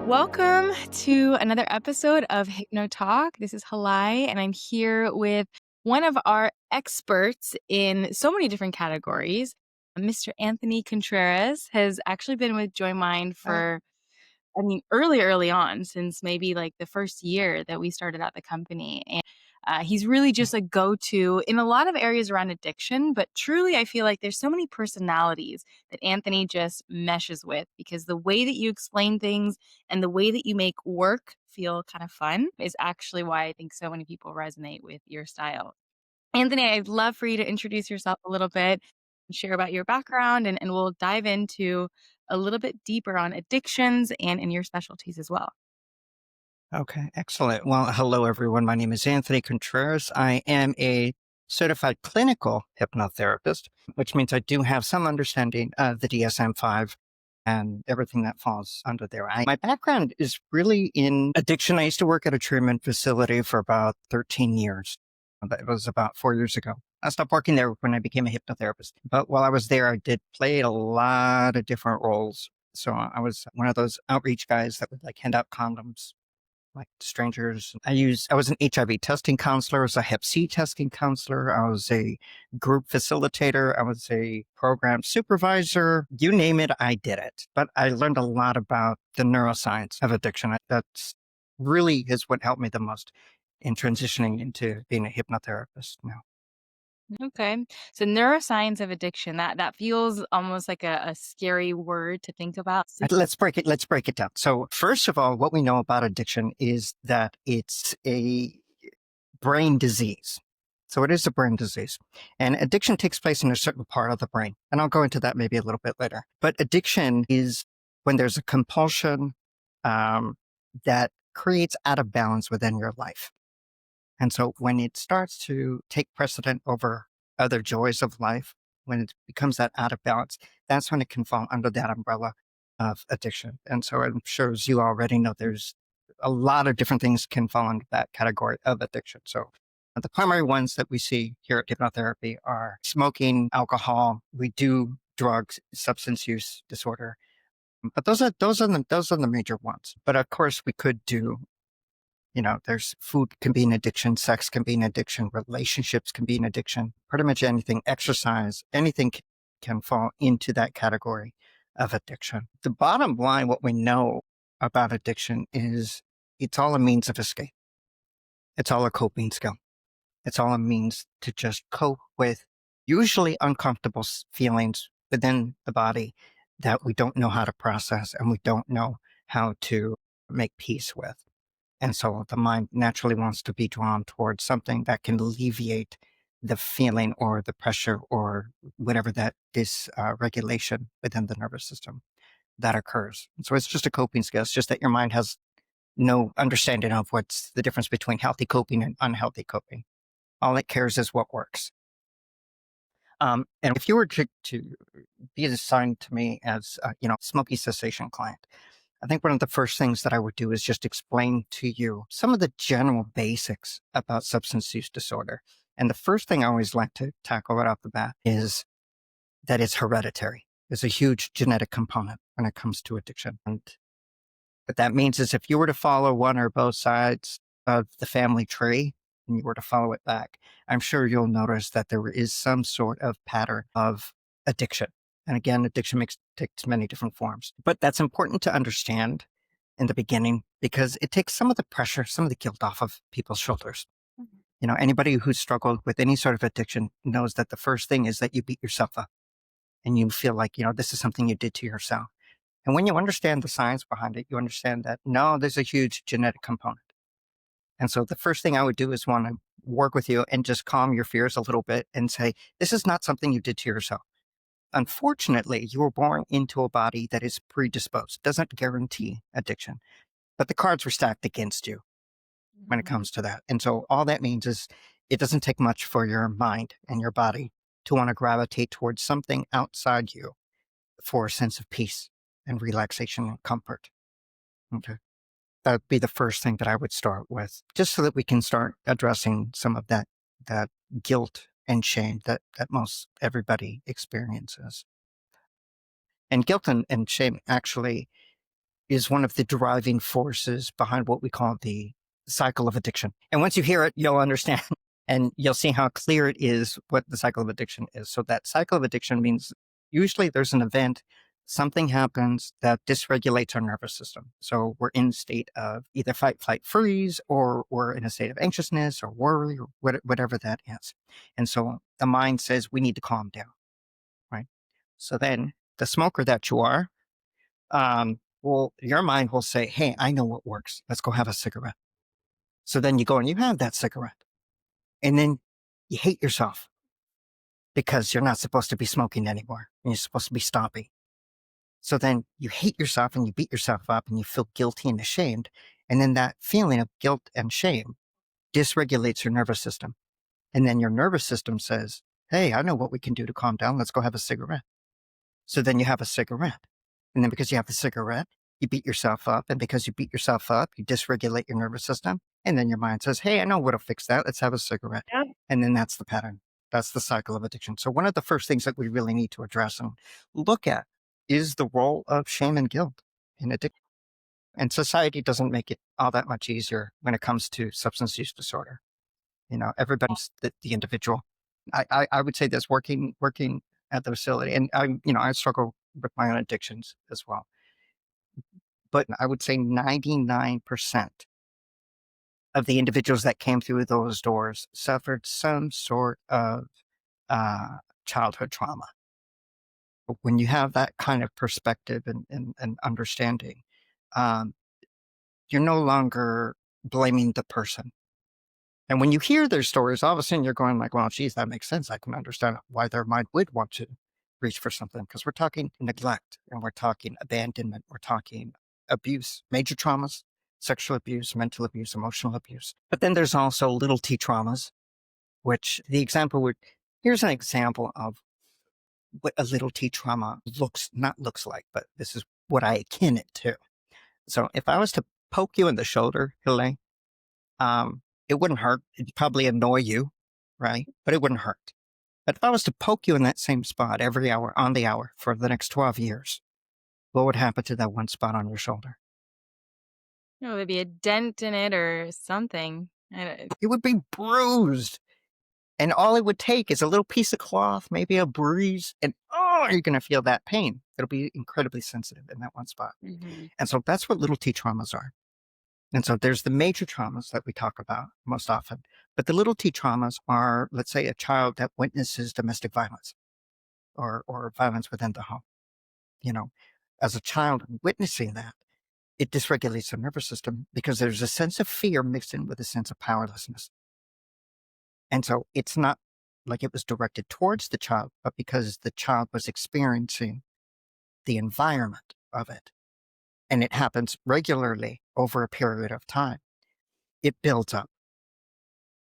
Welcome to another episode of Hypno Talk. This is Halai, and I'm here with one of our experts in so many different categories. Mr. Anthony Contreras has actually been with Joymind Oh, for, early on, since maybe like the first year that we started at the company. And he's really mm, just a go to in a lot of areas around addiction. But truly, I feel like there's so many personalities that Anthony just meshes with because the way that you explain things and the way that you make work feel kind of fun is actually why I think so many people resonate with your style. Anthony, I'd love for you to introduce yourself a little bit and share about your background, and we'll dive into a little bit deeper on addictions and in your specialties as well. okay, excellent. Well, hello, everyone. My name is Anthony Contreras. I am a certified clinical hypnotherapist, which means I do have some understanding of the DSM-5 and everything that falls under there. My background is really in addiction. I used to work at a treatment facility for about 13 years. That was about 4 years ago. I stopped working there when I became a hypnotherapist. But while I was there, I did play a lot of different roles. So I was one of those outreach guys that would like hand out condoms like to strangers. I was an HIV testing counselor, I was a Hep C testing counselor, I was a group facilitator, I was a program supervisor, you name it, I did it. But I learned a lot about the neuroscience of addiction. That's really is what helped me the most in transitioning into being a hypnotherapist now. Okay. So neuroscience of addiction, that feels almost like a scary word to think about. Let's break it down. So first of all, what we know about addiction is that it's a brain disease. So it is a brain disease. And addiction takes place in a certain part of the brain. And I'll go into that maybe a little bit later. But addiction is when there's a compulsion um, that creates out of balance within your life. And so when it starts to take precedent over other joys of life, when it becomes that out of balance, that's when it can fall under that umbrella of addiction. And so I'm sure as you already know, there's a lot of different things can fall into that category of addiction. So the primary ones that we see here at hypnotherapy are smoking, alcohol. We do drugs, substance use disorder, but those are the major ones. But of course, we could do, there's food can be an addiction, sex can be an addiction, relationships can be an addiction, pretty much anything, exercise, anything can fall into that category of addiction. The bottom line, what we know about addiction is it's all a means of escape. It's all a coping skill. It's all a means to just cope with usually uncomfortable feelings within the body that we don't know how to process and we don't know how to make peace with. And so the mind naturally wants to be drawn towards something that can alleviate the feeling or the pressure or whatever that dysregulation within the nervous system that occurs. And so it's just a coping skill. It's just that your mind has no understanding of what's the difference between healthy coping and unhealthy coping. All it cares is what works. And if you were to be assigned to me as, smoking cessation client, I think one of the first things that I would do is just explain to you some of the general basics about substance use disorder. And the first thing I always like to tackle right off the bat is that it's hereditary. There's a huge genetic component when it comes to addiction. And what that means is if you were to follow one or both sides of the family tree and you were to follow it back, I'm sure you'll notice that there is some sort of pattern of addiction. And again, addiction takes many different forms. But that's important to understand in the beginning because it takes some of the pressure, some of the guilt off of people's shoulders. Mhm. Anybody who's struggled with any sort of addiction knows that the first thing is that you beat yourself up and you feel like, this is something you did to yourself. And when you understand the science behind it, you understand that no, there's a huge genetic component. And so the first thing I would do is want to work with you and just calm your fears a little bit and say, this is not something you did to yourself. Unfortunately, you were born into a body that is predisposed, doesn't guarantee addiction, but the cards were stacked against you when it Mhm. comes to that. And so all that means is it doesn't take much for your mind and your body to want to gravitate towards something outside you for a sense of peace and relaxation and comfort. Okay. That'd be the first thing that I would start with, just so that we can start addressing some of that guilt and shame that most everybody experiences. And guilt and shame actually is one of the driving forces behind what we call the cycle of addiction. And once you hear it, you'll understand and you'll see how clear it is what the cycle of addiction is. So that cycle of addiction means usually there's an event, something happens that dysregulates our nervous system. So we're in a state of either fight, flight, freeze, or we're in a state of anxiousness or worry or whatever that is. And so the mind says we need to calm down, right? So then the smoker that you are, well, your mind will say, hey, I know what works. Let's go have a cigarette. So then you go and you have that cigarette. And then you hate yourself because you're not supposed to be smoking anymore. And you're supposed to be stopping. So then you hate yourself and you beat yourself up and you feel guilty and ashamed. And then that feeling of guilt and shame dysregulates your nervous system. And then your nervous system says, hey, I know what we can do to calm down. Let's go have a cigarette. So then you have a cigarette. And then because you have the cigarette, you beat yourself up. And because you beat yourself up, you dysregulate your nervous system. And then your mind says, hey, I know what'll fix that. Let's have a cigarette. Yep. And then that's the pattern. That's the cycle of addiction. So one of the first things that we really need to address and look at is the role of shame and guilt in addiction. And society doesn't make it all that much easier when it comes to substance use disorder. Everybody's the individual. I would say this working at the facility, and I struggle with my own addictions as well. But I would say 99% of the individuals that came through those doors suffered some sort of childhood trauma. But when you have that kind of perspective and understanding, um, you're no longer blaming the person. And when you hear their stories, all of a sudden you're going like, well, geez, that makes sense. I can understand why their mind would want to reach for something because we're talking neglect and we're talking abandonment. We're talking abuse, major traumas, sexual abuse, mental abuse, emotional abuse. But then there's also little t traumas, which the example would, here's an example of what a little t trauma looks like, but this is what I akin it to. So if I was to poke you in the shoulder, Hile, it wouldn't hurt. It'd probably annoy you, right? But it wouldn't hurt. But if I was to poke you in that same spot every hour on the hour for the next 12 years, what would happen to that one spot on your shoulder? No, there'd be a dent in it or something. It would be bruised. And all it would take is a little piece of cloth, maybe a breeze, and oh, you're going to feel that pain. It'll be incredibly sensitive in that one spot. Mhm. And so that's what little t traumas are. And so there's the major traumas that we talk about most often. But the little t traumas are, let's say, a child that witnesses domestic violence or violence within the home. You know, as a child witnessing that, it dysregulates the nervous system because there's a sense of fear mixed in with a sense of powerlessness. And so it's not like it was directed towards the child, but because the child was experiencing the environment of it. And it happens regularly over a period of time. It builds up.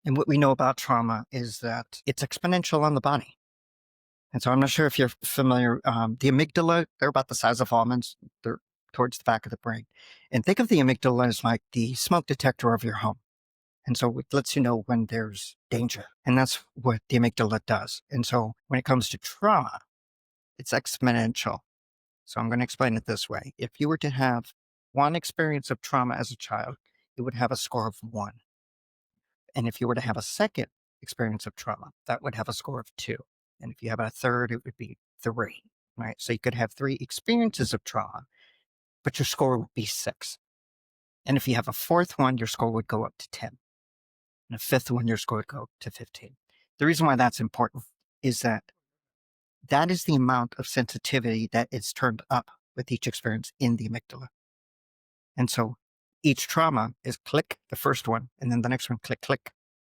And what we know about trauma is that it's exponential on the body. And so I'm not sure if you're familiar. The amygdala, they're about the size of almonds. They're towards the back of the brain. And think of the amygdala as like the smoke detector of your home. And so it lets you know when there's danger. And that's what the amygdala does. And so when it comes to trauma, it's exponential. So I'm going to explain it this way. If you were to have one experience of trauma as a child, it would have a score of 1. And if you were to have a second experience of trauma, that would have a score of 2. And if you have a third, it would be 3, right? So you could have 3 experiences of trauma, but your score would be 6. And if you have a fourth one, your score would go up to 10. And a fifth one, your score would go to 15. The reason why that's important is that that is the amount of sensitivity that is turned up with each experience in the amygdala. And so each trauma is click, the first one, and then the next one, click, click,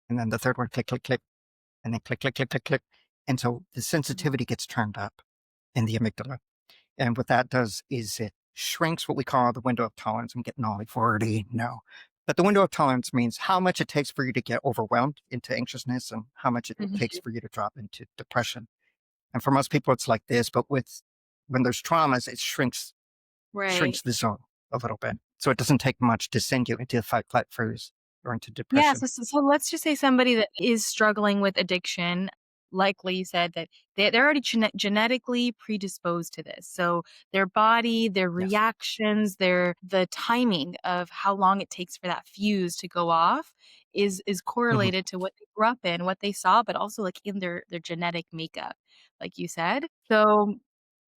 and then the third one, click, click, click, and then click, click, click, click, click. And so the sensitivity gets turned up in the amygdala. And what that does is it shrinks what we call the window of tolerance. I'm getting all like 40, no. But the window of tolerance means how much it takes for you to get overwhelmed into anxiousness and how much it takes Mhm. for you to drop into depression. And for most people, it's like this, but when there's traumas, it shrinks Right. the zone a little bit. So it doesn't take much to send you into fight, flight, freeze or into Yeah, depression. so let's just say somebody that is struggling with addiction. likely you said that they're already genetically predisposed to this. So their body, their Yes. reactions, the timing of how long it takes for that fuse to go off is Mhm. correlated to what they grew up in, what they saw, but also like in their genetic makeup, like you said. So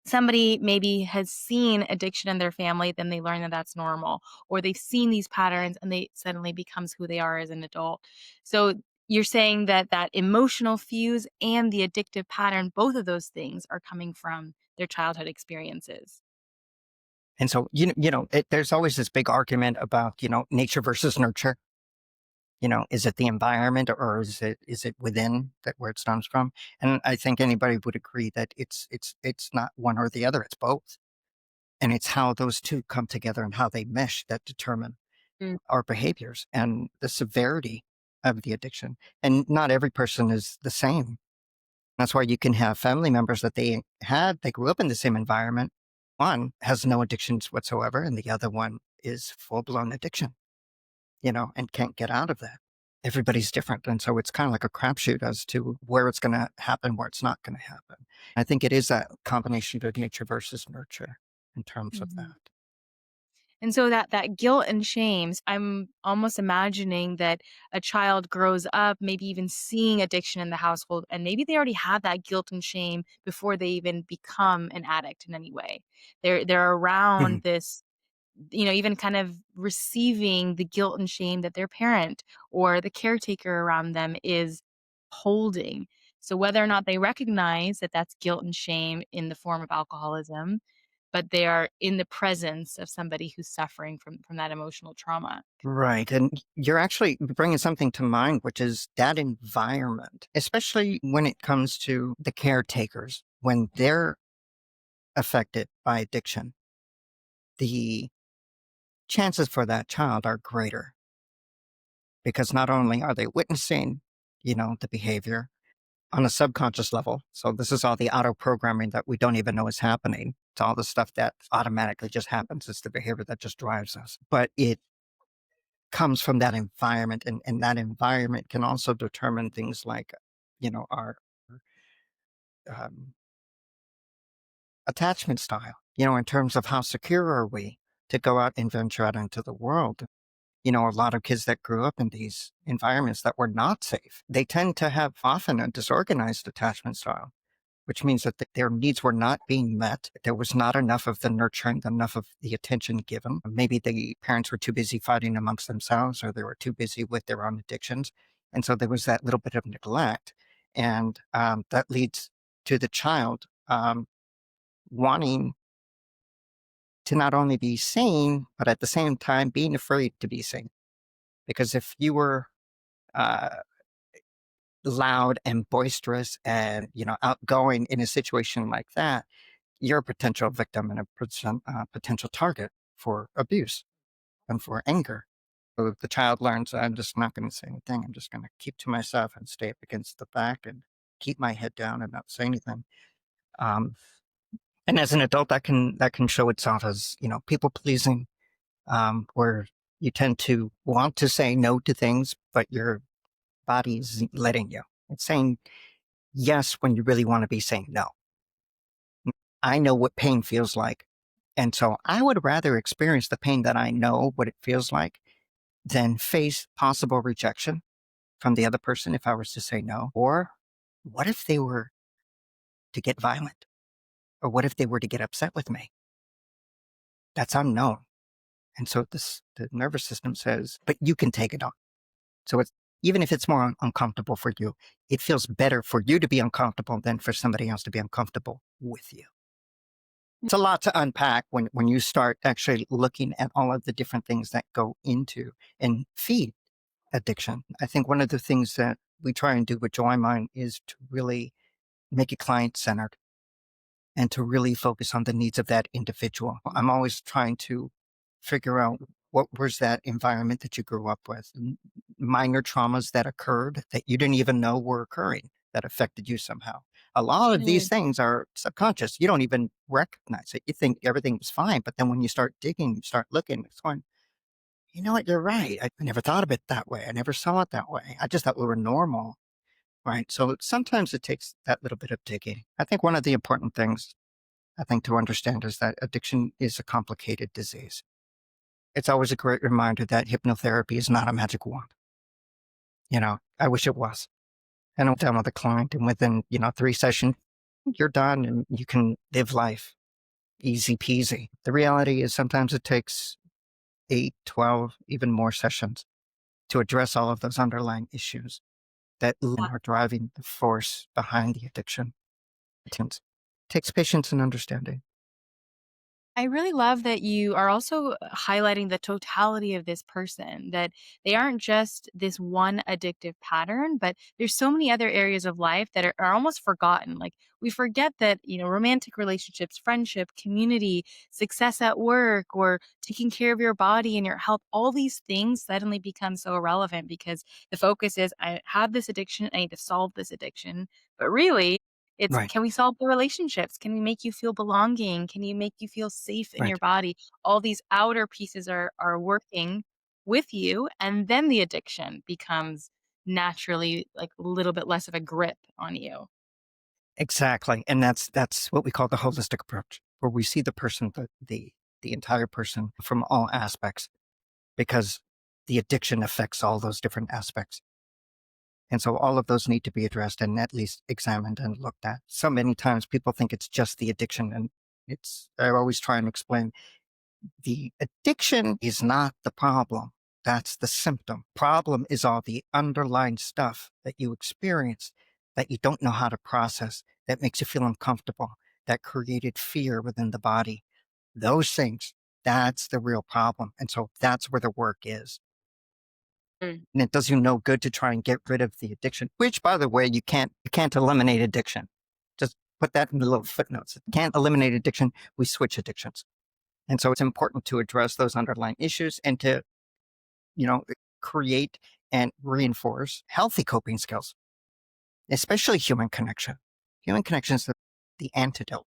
somebody maybe has seen addiction in their family, then they learn that that's normal, or they've seen these patterns and they suddenly becomes who they are as an adult. So you're saying that that emotional fuse and the addictive pattern, both of those things are coming from their childhood experiences. And so, there's always this big argument about, nature versus nurture. Is it the environment or is it within that where it stems from? And I think anybody would agree that it's not one or the other, it's both. And it's how those two come together and how they mesh that determine Mm, our behaviors and the severity of the addiction. And not every person is the same. That's why you can have family members that they grew up in the same environment. One has no addictions whatsoever, and the other one is full blown addiction, and can't get out of that. Everybody's different. And so it's kind of like a crapshoot as to where it's going to happen, where it's not going to happen. I think it is that combination of nature versus nurture in terms of mhm. that. And so that guilt and shames, I'm almost imagining that a child grows up, maybe even seeing addiction in the household, and maybe they already have that guilt and shame before they even become an addict in any way. They're Mhm. around this, even kind of receiving the guilt and shame that their parent or the caretaker around them is holding. So whether or not they recognize that that's guilt and shame in the form of alcoholism, but they are in the presence of somebody who's suffering from that emotional trauma. Right. And you're actually bringing something to mind, which is that environment, especially when it comes to the caretakers, when they're affected by addiction, the chances for that child are greater because not only are they witnessing, the behavior on a subconscious level. So this is all the auto programming that we don't even know is happening. It's all the stuff that automatically just happens. It's the behavior that just drives us. But it comes from that environment, and that environment can also determine things like, our um, attachment style. In terms of how secure are we to go out and venture out into the world. A lot of kids that grew up in these environments that were not safe, they tend to have often a disorganized attachment style, which means that their needs were not being met. There was not enough of the nurturing, enough of the attention given. Maybe the parents were too busy fighting amongst themselves, or they were too busy with their own addictions. And so there was that little bit of neglect. And that leads to the child wanting to not only be seen, but at the same time being afraid to be seen. Because if you were uh, loud and boisterous and outgoing in a situation like that, you're a potential victim and a potential target for abuse and for anger. So if the child learns, I'm just not going to say anything. I'm just going to keep to myself and stay up against the back and keep my head down and not say anything. Um, and as an adult, that can show itself as people pleasing, where you tend to want to say no to things, but your body's letting you. It's saying yes when you really want to be saying no. I know what pain feels like. And so I would rather experience the pain that I know what it feels like than face possible rejection from the other person if I was to say no. Or what if they were to get violent? Or what if they were to get upset with me? That's unknown. And so the nervous system says, but you can take it on. So it's even if it's more uncomfortable for you, it feels better for you to be uncomfortable than for somebody else to be uncomfortable with you. It's a lot to unpack when you start actually looking at all of the different things that go into and feed addiction. I think one of the things that we try and do with Joymind is to really make it client centered and to really focus on the needs of that individual. I'm always trying to figure out what was that environment that you grew up with, minor traumas that occurred that you didn't even know were occurring that affected you somehow. A lot of these Mm, things are subconscious. You don't even recognize it. You think everything was fine, but then when you start digging, you start looking, it's going, you know what, you're right. I never thought of it that way. I never saw it that way. I just thought we were normal. right? So sometimes it takes that little bit of digging. I think one of the important things I think to understand is that addiction is a complicated disease. It's always a great reminder that hypnotherapy is not a magic wand. I wish it was. And I'm done with a client, and within, 3 sessions, you're done and you can live life easy peasy. The reality is sometimes it takes 8, 12, even more sessions to address all of those underlying issues that are driving the force behind the addiction. It takes patience and understanding. I really love that you are also highlighting the totality of this person, that they aren't just this one addictive pattern, but there's so many other areas of life that are almost forgotten. Like we forget that, romantic relationships, friendship, community, success at work, or taking care of your body and your health, all these things suddenly become so irrelevant because the focus is I have this addiction, I need to solve this addiction. But really, it's Right, can we solve the relationships? Can we make you feel belonging? Can you make you feel safe in your right. body? All these outer pieces are working with you, and then the addiction becomes naturally like a little bit less of a grip on you. Exactly. And that's what we call the holistic approach, where we see the person, the entire person from all aspects, because the addiction affects all those different aspects. And so all of those need to be addressed and at least examined and looked at. So many times people think it's just the addiction. And I always try and explain the addiction is not the problem. That's the symptom. Problem is all the underlying stuff that you experience that you don't know how to process, that makes you feel uncomfortable, that created fear within the body. Those things, that's the real problem. And so that's where the work is. Mm. And it does you no good to try and get rid of the addiction, which by the way, you can't eliminate addiction. Just put that in the little footnotes. Can't eliminate addiction. We switch addictions. And so it's important to address those underlying issues and to, you know, create and reinforce healthy coping skills, especially human connection. Human connection is the antidote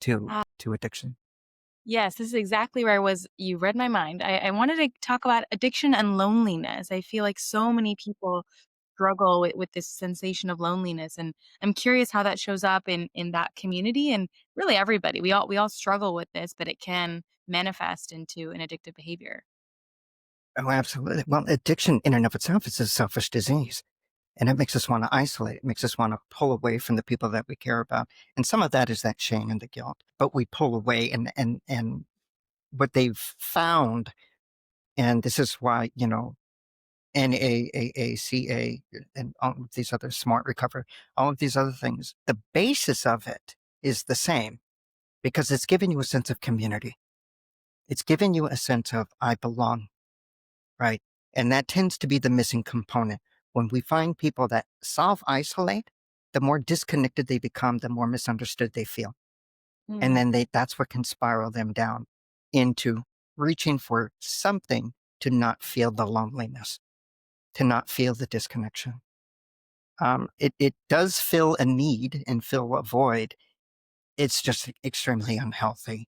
to addiction. Yes, this is exactly where I was. You read my mind. I wanted to talk about addiction and loneliness. I feel like so many people struggle with this sensation of loneliness, and I'm curious how that shows up in that community and really everybody. We all struggle with this, but it can manifest into an addictive behavior. Oh, absolutely. Well, addiction in and of itself is a selfish disease. And it makes us want to isolate. It makes us want to pull away from the people that we care about. And some of that is that shame and the guilt. But we pull away and what they've found, and this is why, NAAACA and all of these other smart recovery, all of these other things, the basis of it is the same because it's giving you a sense of community. It's giving you a sense of I belong, right? And that tends to be the missing component. When we find people that self isolate, the more disconnected they become, the more misunderstood they feel. And Mm. then that's what can spiral them down into reaching for something to not feel the loneliness, to not feel the disconnection. It does fill a need and fill a void. It's just extremely unhealthy.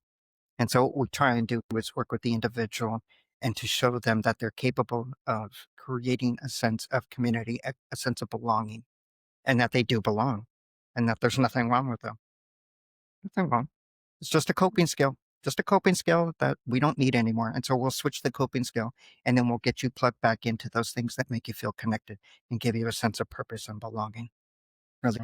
And so what we try and do is work with the individual and to show them that they're capable of creating a sense of community, a sense of belonging, and that they do belong, and that there's nothing wrong with them. Nothing wrong. It's just a coping skill that we don't need anymore. And so we'll switch the coping skill and then we'll get you plugged back into those things that make you feel connected and give you a sense of purpose and belonging. Really.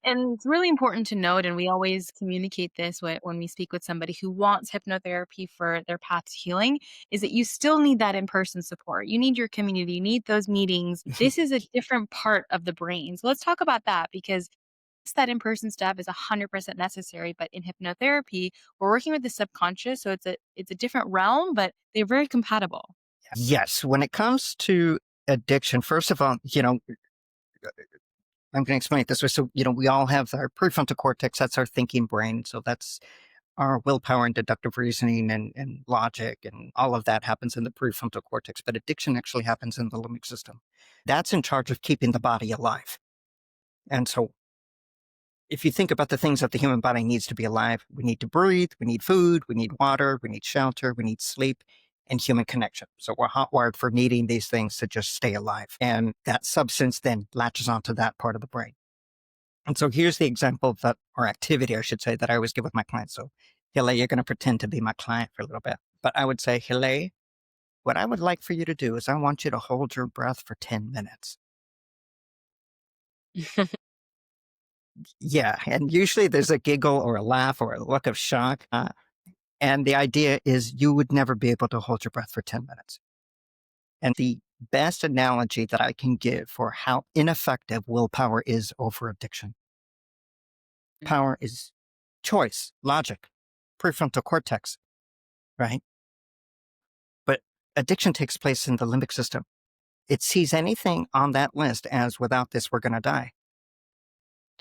And it's really important to note, and we always communicate this when we speak with somebody who wants hypnotherapy for their path to healing, is that you still need that in person support. You need your community, you need those meetings. This is a different part of the brain. So let's talk about that because that in person stuff is 100% necessary. But in hypnotherapy, we're working with the subconscious. So it's a different realm, but they're very compatible. Yes. When it comes to addiction, first of all, I'm going to explain it this way. So, we all have our prefrontal cortex. That's our thinking brain. So that's our willpower and deductive reasoning and logic and all of that happens in the prefrontal cortex. But addiction actually happens in the limbic system. That's in charge of keeping the body alive. And so if you think about the things that the human body needs to be alive, we need to breathe, we need food, we need water, we need shelter, we need sleep. and human connection. So we're hotwired for needing these things to just stay alive. And that substance then latches onto that part of the brain. And so here's the example that, or activity, I should say, that I always give with my clients. So, Hile, you're going to pretend to be my client for a little bit. But I would say, Hile, what I would like for you to do is I want you to hold your breath for 10 minutes. Yeah. And usually there's a giggle or a laugh or a look of shock. And the idea is you would never be able to hold your breath for 10 minutes. And the best analogy that I can give for how ineffective willpower is over addiction. Power is choice, logic, prefrontal cortex, right? But addiction takes place in the limbic system. It sees anything on that list as without this, we're going to die.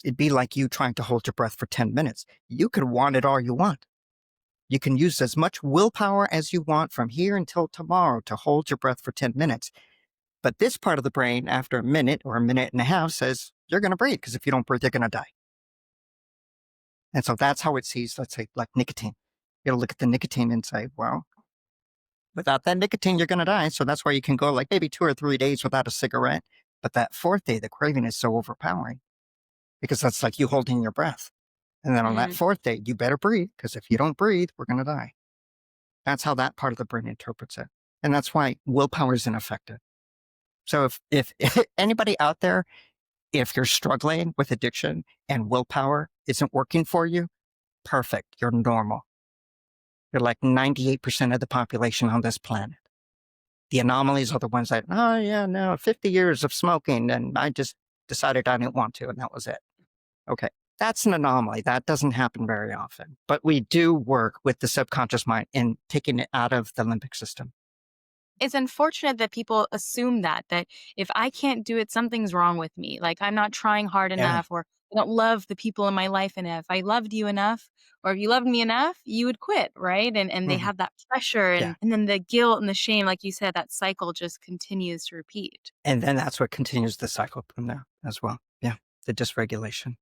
It'd be like you trying to hold your breath for 10 minutes. You could want it all you want. You can use as much willpower as you want from here until tomorrow to hold your breath for 10 minutes. But this part of the brain, after a minute or a minute and a half, says, you're going to breathe because if you don't breathe, you're going to die. And so that's how it sees, let's say, like nicotine. It'll look at the nicotine and say, well, without that nicotine, you're going to die. So that's why you can go like maybe 2 or 3 days without a cigarette. But that fourth day, the craving is so overpowering because that's like you holding your breath. And then on that Mm. fourth day, you better breathe because if you don't breathe, we're going to die. That's how that part of the brain interprets it. And that's why willpower is ineffective. So if anybody out there, if you're struggling with addiction and willpower isn't working for you, perfect. You're normal. You're like 98% of the population on this planet. The anomalies are the ones that, oh, yeah, no, 50 years of smoking, and I just decided I didn't want to, and that was it. Okay. That's an anomaly. That doesn't happen very often. But we do work with the subconscious mind in taking it out of the limbic system. It's unfortunate that people assume that if I can't do it, something's wrong with me. Like I'm not trying hard Yeah. enough, or I don't love the people in my life enough. If I loved you enough, or if you loved me enough, you would quit, right? And they Mhm. have that pressure, Yeah. and then the guilt and the shame, like you said, that cycle just continues to repeat. And then that's what continues the cycle from there as well. Yeah. The dysregulation.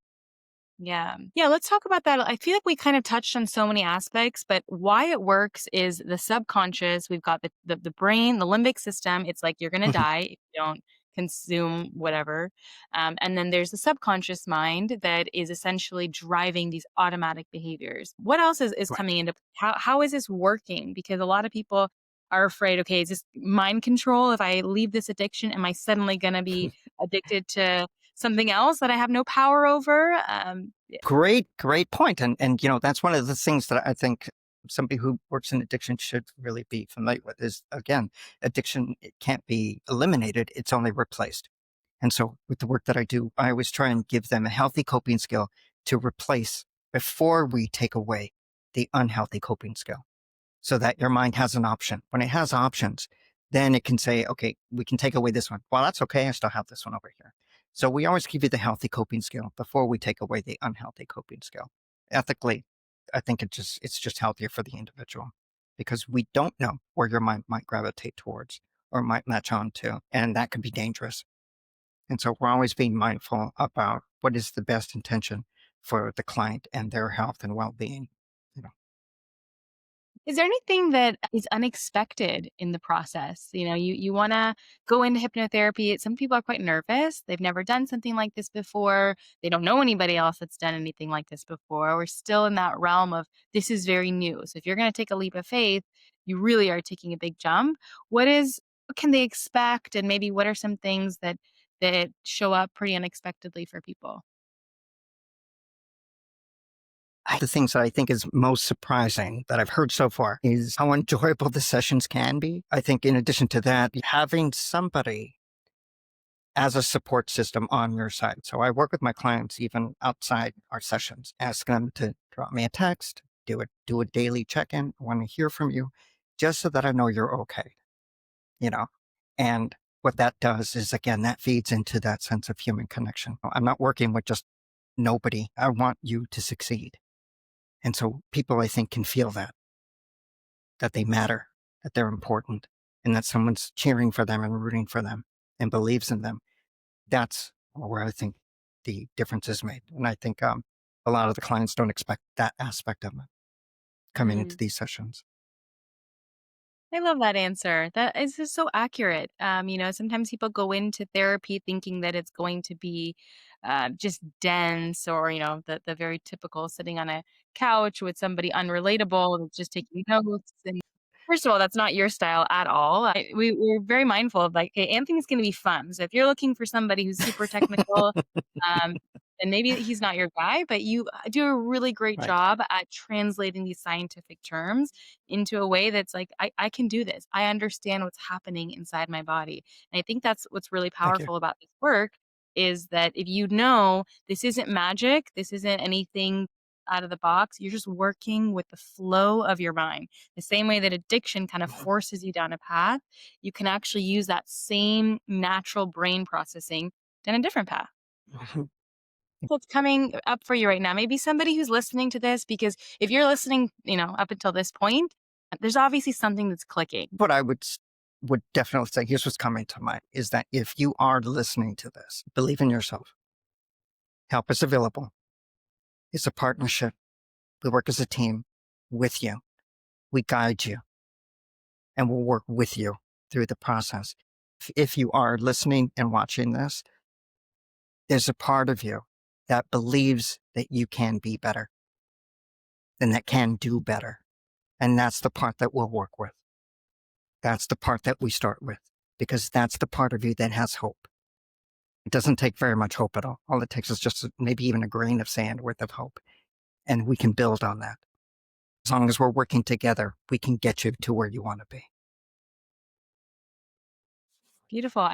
Yeah. Yeah, let's talk about that. I feel like we kind of touched on so many aspects, but why it works is the subconscious. We've got the brain, the limbic system. It's like you're going to Mhm. die if you don't consume whatever. And then there's the subconscious mind that is essentially driving these automatic behaviors. What else is Right. coming into how is this working? Because a lot of people are afraid, okay, is this mind control? If I leave this addiction, am I suddenly going to be addicted to something else that I have no power over? Yeah. Great point. And that's one of the things that I think somebody who works in addiction should really be familiar with is again, addiction, it can't be eliminated, it's only replaced. And so with the work that I do, I always try and give them a healthy coping skill to replace before we take away the unhealthy coping skill so that your mind has an option. When it has options, then it can say, okay, we can take away this one. Well, that's okay. I still have this one over here. So we always give you the healthy coping skill before we take away the unhealthy coping skill. Ethically, I think it's just healthier for the individual because we don't know where your mind might gravitate towards or might latch on to, and that could be dangerous. And so we're always being mindful about what is the best intention for the client and their health and well-being. You know, Is there anything that is unexpected in the process? You know, you wanna go into hypnotherapy. Some people are quite nervous. They've never done something like this before. They don't know anybody else that's done anything like this before. We're still in that realm of this is very new. So if you're gonna take a leap of faith, you really are taking a big jump. What can they expect? And maybe what are some things that show up pretty unexpectedly for people? the things that I think is most surprising that I've heard so far is how enjoyable the sessions can be. I think in addition to that, having somebody as a support system on your side. So I work with my clients even outside our sessions, ask them to drop me a text, do a daily check-in. I want to hear from you just so that I know you're okay, you know. And what that does is again, that feeds into that sense of human connection. I'm not working with just nobody. I want you to succeed. And so people I think can feel that they matter, that they're important, and that someone's cheering for them and rooting for them and believes in them. That's where I think the difference is made. And I think a lot of the clients don't expect that aspect of it coming into Mm. these sessions. I love that answer. That is just so accurate. Sometimes people go into therapy thinking that it's going to be just dense or, the very typical sitting on a couch with somebody unrelatable that's just taking notes. And first of all, that's not your style at all. We're very mindful of like, okay, Anthony's going to be fun. So if you're looking for somebody who's super technical, um, then maybe he's not your guy, but you do a really great Right. job at translating these scientific terms into a way that's like, I can do this. I understand what's happening inside my body. And I think that's what's really Thank you. powerful about this work is that if you know this isn't magic, this isn't anything out of the box, you're just working with the flow of your mind. The same way that addiction kind of forces you down a path, you can actually use that same natural brain processing down a different path. Mhm. What's coming up for you right now? Maybe somebody who's listening to this, because if you're listening, up until this point, there's obviously something that's clicking. What I would definitely say, here's what's coming to mind, is that if you are listening to this, believe in yourself. Help is available. It's a partnership. We work as a team with you. We guide you and we'll work with you through the process. If you are listening and watching this, there's a part of you that believes that you can be better and that can do better. And that's the part that we'll work with. That's the part that we start with, because that's the part of you that has hope. It doesn't take very much hope at all. All it takes is just maybe even a grain of sand worth of hope. And we can build on that. As long as we're working together, we can get you to where you want to be. Beautiful.